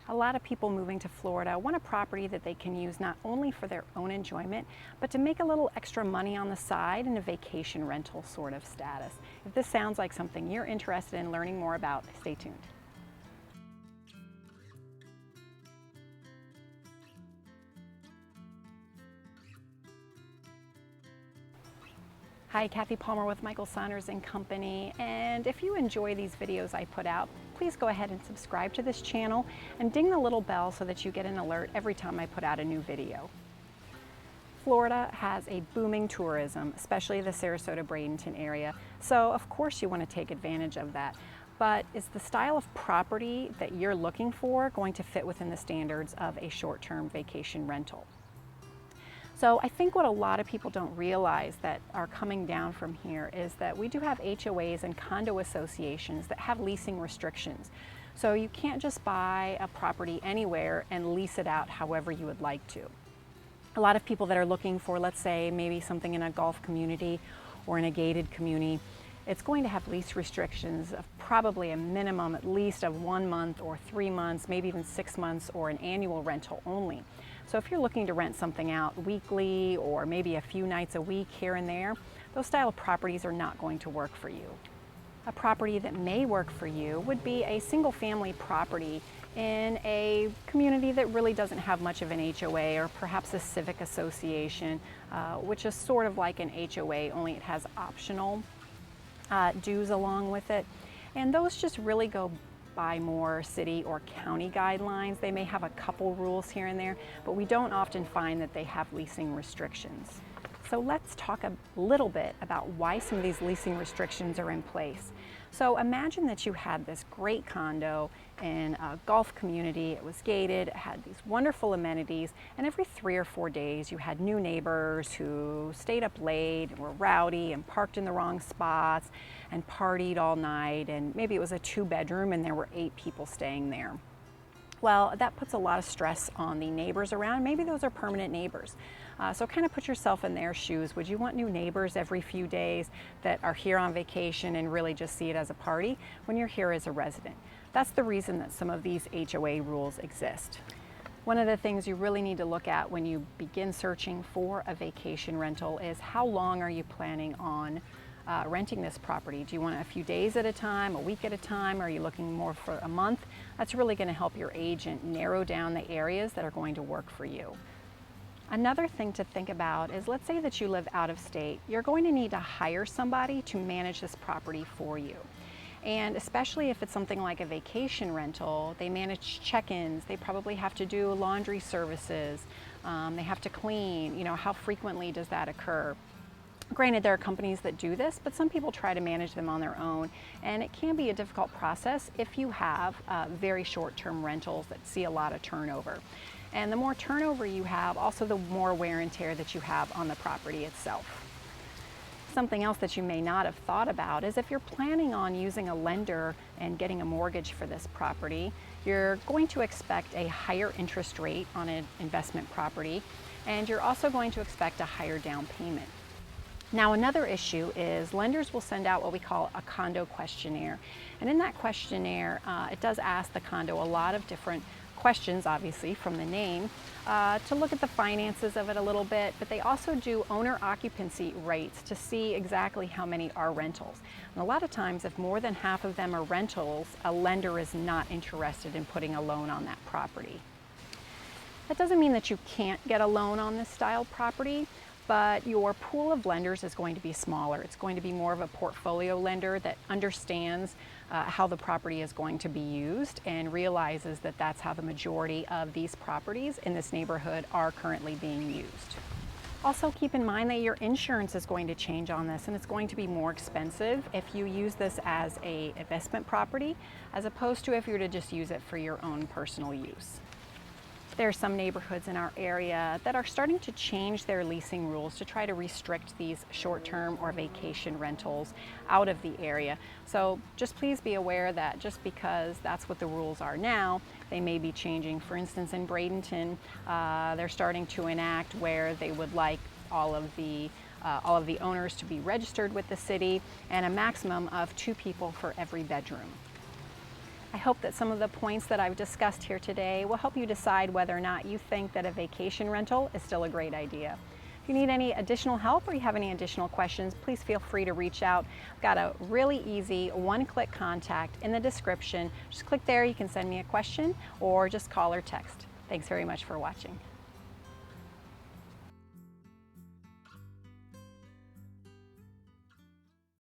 A lot of people moving to Florida want a property that they can use not only for their own enjoyment, but to make a little extra money on the side in a vacation rental sort of status. If this sounds like something you're interested in learning more about, stay tuned. Hi, Kathy Palmer with Michael Saunders & Company, and if you enjoy these videos I put out, please go ahead and subscribe to this channel and ding the little bell so that you get an alert every time I put out a new video. Florida has a booming tourism, especially the Sarasota-Bradenton area, so of course you want to take advantage of that. But is the style of property that you're looking for going to fit within the standards of a short-term vacation rental? So I think what a lot of people don't realize that are coming down from here is that we do have HOAs and condo associations that have leasing restrictions. So you can't just buy a property anywhere and lease it out however you would like to. A lot of people that are looking for, let's say, maybe something in a golf community or in a gated community, it's going to have lease restrictions of probably a minimum at least of 1 month or 3 months, maybe even 6 months, or an annual rental only. So if you're looking to rent something out weekly or maybe a few nights a week here and there, those style of properties are not going to work for you. A property that may work for you would be a single family property in a community that really doesn't have much of an HOA, or perhaps a civic association, which is sort of like an HOA, only it has optional dues along with it. And those just really go by more city or county guidelines. They may have a couple rules here and there, but we don't often find that they have leasing restrictions. So let's talk a little bit about why some of these leasing restrictions are in place. So imagine that you had this great condo in a golf community. It was gated, it had these wonderful amenities, and every 3 or 4 days you had new neighbors who stayed up late and were rowdy and parked in the wrong spots and partied all night, and maybe it was a 2-bedroom and there were 8 people staying there. Well, that puts a lot of stress on the neighbors around. Maybe those are permanent neighbors. So kind of put yourself in their shoes. Would you want new neighbors every few days that are here on vacation and really just see it as a party when you're here as a resident? That's the reason that some of these HOA rules exist. One of the things you really need to look at when you begin searching for a vacation rental is how long are you planning on renting this property? Do you want a few days at a time, a week at a time? Are you looking more for a month? That's really going to help your agent narrow down the areas that are going to work for you. Another thing to think about is, let's say that you live out of state. You're going to need to hire somebody to manage this property for you. And especially if it's something like a vacation rental, they manage check-ins, they probably have to do laundry services, they have to clean. You know, how frequently does that occur? Granted, there are companies that do this, but some people try to manage them on their own, and it can be a difficult process if you have very short-term rentals that see a lot of turnover. And the more turnover you have, also the more wear and tear that you have on the property itself. Something else that you may not have thought about is if you're planning on using a lender and getting a mortgage for this property, you're going to expect a higher interest rate on an investment property, and you're also going to expect a higher down payment. Now, another issue is lenders will send out what we call a condo questionnaire. And in that questionnaire, it does ask the condo a lot of different questions, obviously, from the name, to look at the finances of it a little bit, but they also do owner occupancy rates to see exactly how many are rentals. And a lot of times, if more than half of them are rentals, a lender is not interested in putting a loan on that property. That doesn't mean that you can't get a loan on this style property, but your pool of lenders is going to be smaller. It's going to be more of a portfolio lender that understands how the property is going to be used and realizes that that's how the majority of these properties in this neighborhood are currently being used. Also, keep in mind that your insurance is going to change on this, and it's going to be more expensive if you use this as an investment property as opposed to if you were to just use it for your own personal use. There are some neighborhoods in our area that are starting to change their leasing rules to try to restrict these short-term or vacation rentals out of the area. So just please be aware that just because that's what the rules are now, they may be changing. For instance, in Bradenton, they're starting to enact where they would like all of the owners to be registered with the city and a maximum of 2 people for every bedroom. I hope that some of the points that I've discussed here today will help you decide whether or not you think that a vacation rental is still a great idea. If you need any additional help or you have any additional questions, please feel free to reach out. I've got a really easy one-click contact in the description. Just click there, you can send me a question or just call or text. Thanks very much for watching.